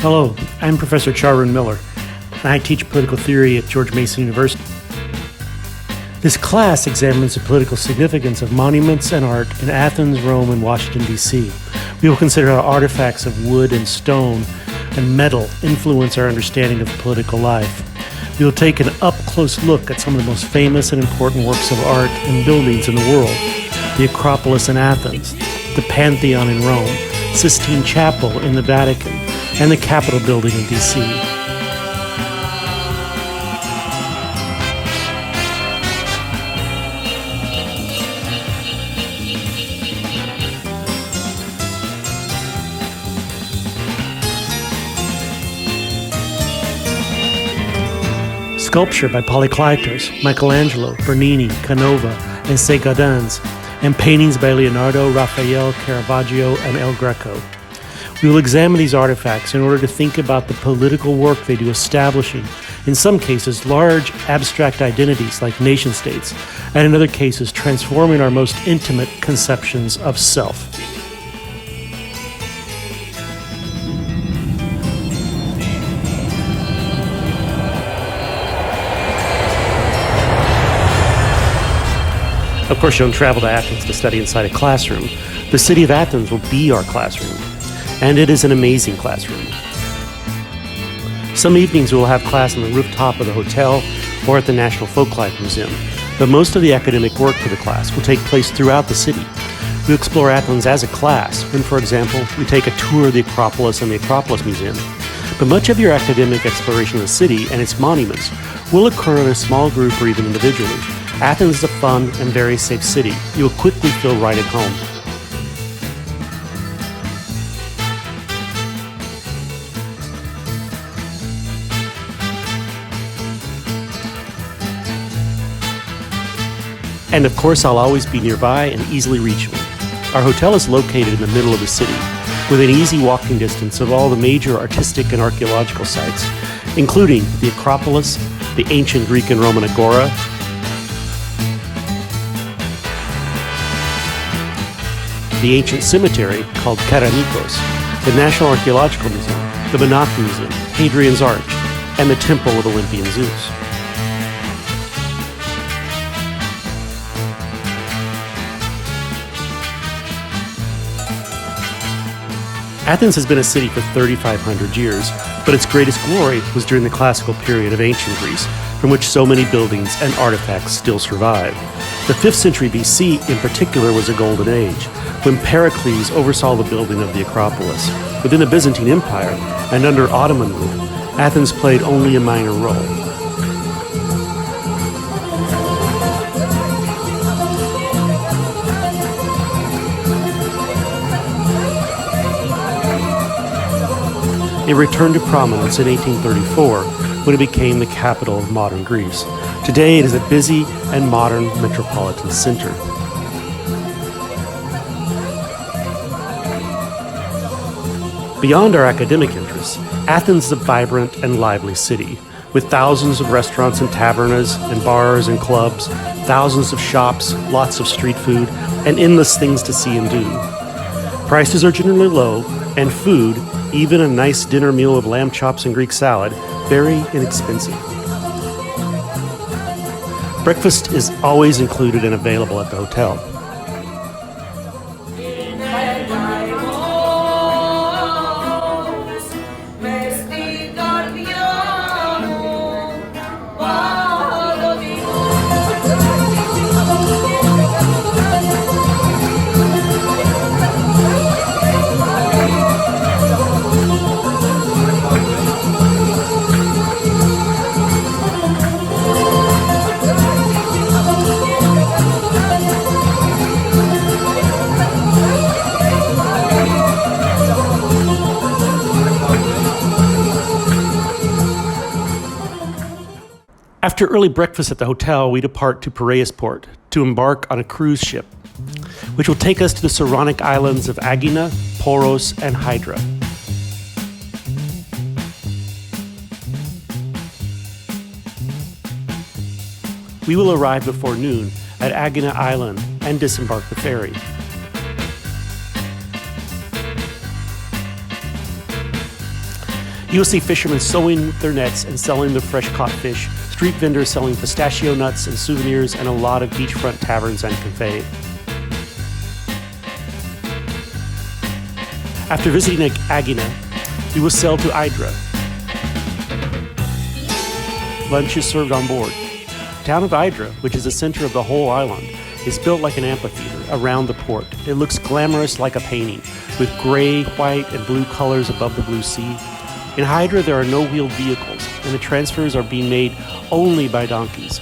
Hello, I'm Professor Charun Miller, and I teach political theory at George Mason University. This class examines the political significance of monuments and art in Athens, Rome, and Washington, D.C. We will consider how artifacts of wood and stone and metal influence our understanding of political life. We will take an up-close look at some of the most famous and important works of art and buildings in the world: the Acropolis in Athens, the Pantheon in Rome, Sistine Chapel in the Vatican, and the Capitol building in D.C. Sculpture by Polykleitos, Michelangelo, Bernini, Canova, and Gaudens, and paintings by Leonardo, Raphael, Caravaggio, and El Greco. We will examine these artifacts in order to think about the political work they do establishing, in some cases, large abstract identities like nation-states, and in other cases, transforming our most intimate conceptions of self. Of course, you don't travel to Athens to study inside a classroom. The city of Athens will be our classroom, and it is an amazing classroom. Some evenings we will have class on the rooftop of the hotel or at the National Folklife Museum, but most of the academic work for the class will take place throughout the city. We explore Athens as a class when, for example, we take a tour of the Acropolis and the Acropolis Museum. But much of your academic exploration of the city and its monuments will occur in a small group or even individually. Athens is a fun and very safe city. You will quickly feel right at home. And of course, I'll always be nearby and easily reachable. Our hotel is located in the middle of the city, within easy walking distance of all the major artistic and archaeological sites, including the Acropolis, the ancient Greek and Roman Agora, the ancient cemetery called Karanikos, the National Archaeological Museum, the Monumental Museum, Hadrian's Arch, and the Temple of Olympian Zeus. Athens has been a city for 3,500 years, but its greatest glory was during the classical period of ancient Greece, from which so many buildings and artifacts still survive. The 5th century BC, in particular, was a golden age, when Pericles oversaw the building of the Acropolis. Within the Byzantine Empire and under Ottoman rule, Athens played only a minor role. It returned to prominence in 1834 when it became the capital of modern Greece. Today it is a busy and modern metropolitan center. Beyond our academic interests, Athens is a vibrant and lively city, with thousands of restaurants and tavernas and bars and clubs, thousands of shops, lots of street food, and endless things to see and do. Prices are generally low, and food, even a nice dinner meal of lamb chops and Greek salad, very inexpensive. Breakfast is always included and available at the hotel. After early breakfast at the hotel, we depart to Piraeus port to embark on a cruise ship, which will take us to the Saronic islands of Aegina, Poros, and Hydra. We will arrive before noon at Aegina Island and disembark the ferry. You will see fishermen sewing their nets and selling their fresh-caught fish, street vendors selling pistachio nuts and souvenirs, and a lot of beachfront taverns and cafes. After visiting Agina, we will sail to Hydra. Lunch is served on board. The town of Hydra, which is the center of the whole island, is built like an amphitheater around the port. It looks glamorous like a painting, with gray, white, and blue colors above the blue sea. In Hydra, there are no wheeled vehicles, and the transfers are being made only by donkeys.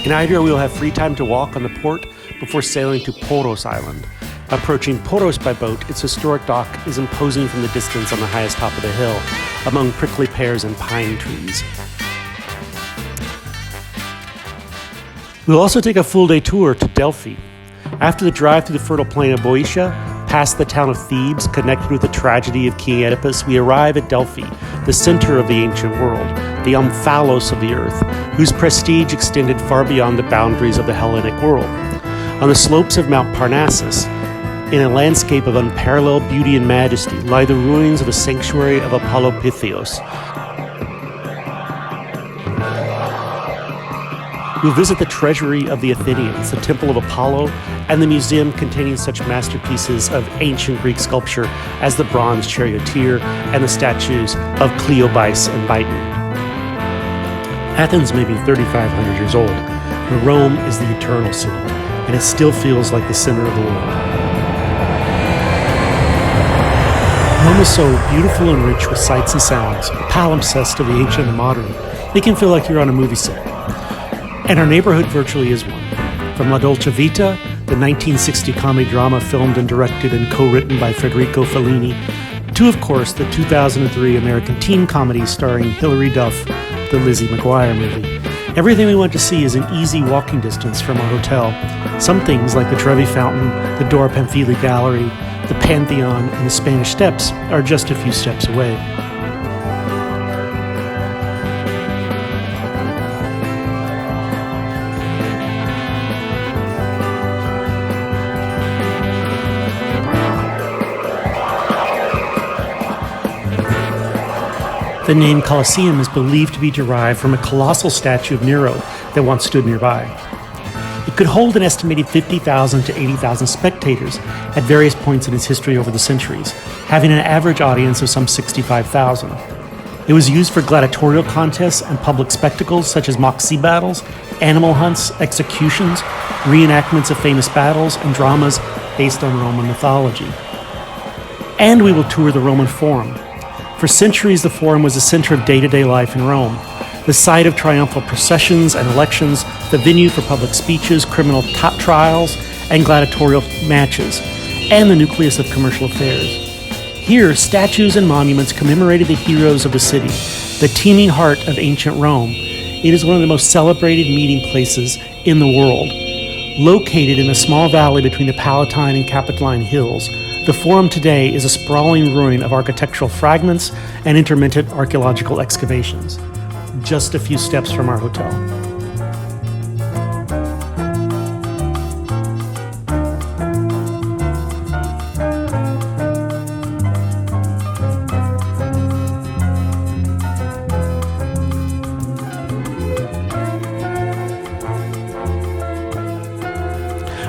In Hydra, we will have free time to walk on the port before sailing to Poros Island. Approaching Poros by boat, its historic dock is imposing from the distance on the highest top of the hill, among prickly pears and pine trees. We'll also take a full-day tour to Delphi. After the drive through the fertile plain of Boeotia, past the town of Thebes, connected with the tragedy of King Oedipus, we arrive at Delphi, the center of the ancient world, the omphalos of the earth, whose prestige extended far beyond the boundaries of the Hellenic world. On the slopes of Mount Parnassus, in a landscape of unparalleled beauty and majesty, lie the ruins of the sanctuary of Apollo Pythios. We'll visit the treasury of the Athenians, the temple of Apollo, and the museum containing such masterpieces of ancient Greek sculpture as the bronze charioteer and the statues of Cleobis and Biton. Athens may be 3,500 years old, but Rome is the eternal city, and it still feels like the center of the world. Rome is so beautiful and rich with sights and sounds, a palimpsest of the ancient and modern, it can feel like you're on a movie set. And our neighborhood virtually is one. From La Dolce Vita, the 1960 comedy drama filmed and directed and co-written by Federico Fellini, to, of course, the 2003 American teen comedy starring Hilary Duff, the Lizzie McGuire movie. Everything we want to see is an easy walking distance from our hotel. Some things, like the Trevi Fountain, the Dora Pamphili Gallery, the Pantheon, and the Spanish Steps, are just a few steps away. The name Colosseum is believed to be derived from a colossal statue of Nero that once stood nearby. It could hold an estimated 50,000 to 80,000 spectators at various points in its history over the centuries, having an average audience of some 65,000. It was used for gladiatorial contests and public spectacles such as mock sea battles, animal hunts, executions, reenactments of famous battles, and dramas based on Roman mythology. And we will tour the Roman Forum. For centuries, the Forum was the center of day-to-day life in Rome, the site of triumphal processions and elections, the venue for public speeches, criminal trials, and gladiatorial matches, and the nucleus of commercial affairs. Here, statues and monuments commemorated the heroes of the city, the teeming heart of ancient Rome. It is one of the most celebrated meeting places in the world. Located in a small valley between the Palatine and Capitoline Hills, the Forum today is a sprawling ruin of architectural fragments and intermittent archaeological excavations, just a few steps from our hotel.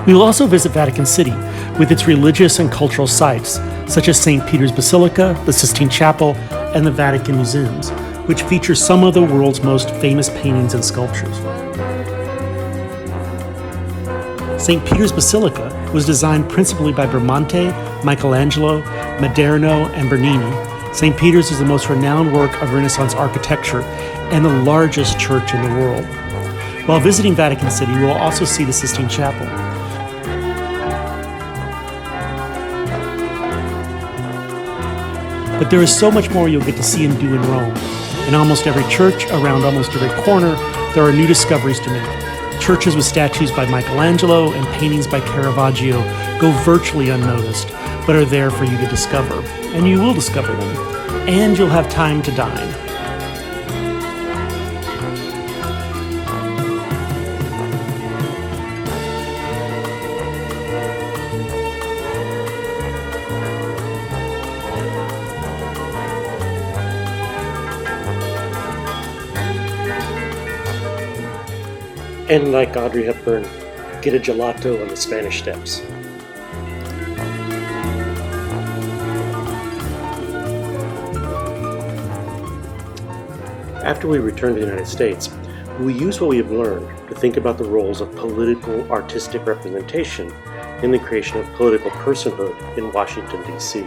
We will also visit Vatican City with its religious and cultural sites, such as St. Peter's Basilica, the Sistine Chapel, and the Vatican Museums, which feature some of the world's most famous paintings and sculptures. St. Peter's Basilica was designed principally by Bramante, Michelangelo, Maderno, and Bernini. St. Peter's is the most renowned work of Renaissance architecture and the largest church in the world. While visiting Vatican City, we will also see the Sistine Chapel. But there is so much more you'll get to see and do in Rome. In almost every church, around almost every corner, there are new discoveries to make. Churches with statues by Michelangelo and paintings by Caravaggio go virtually unnoticed, but are there for you to discover. And you will discover them. And you'll have time to dine. And like Audrey Hepburn, get a gelato on the Spanish Steps. After we return to the United States, we use what we have learned to think about the roles of political artistic representation in the creation of political personhood in Washington, D.C.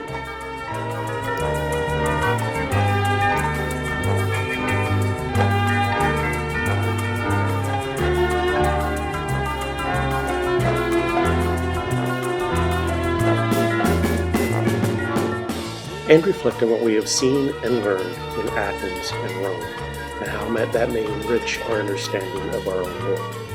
And reflect on what we have seen and learned in Athens and Rome, and how that may enrich our understanding of our own world.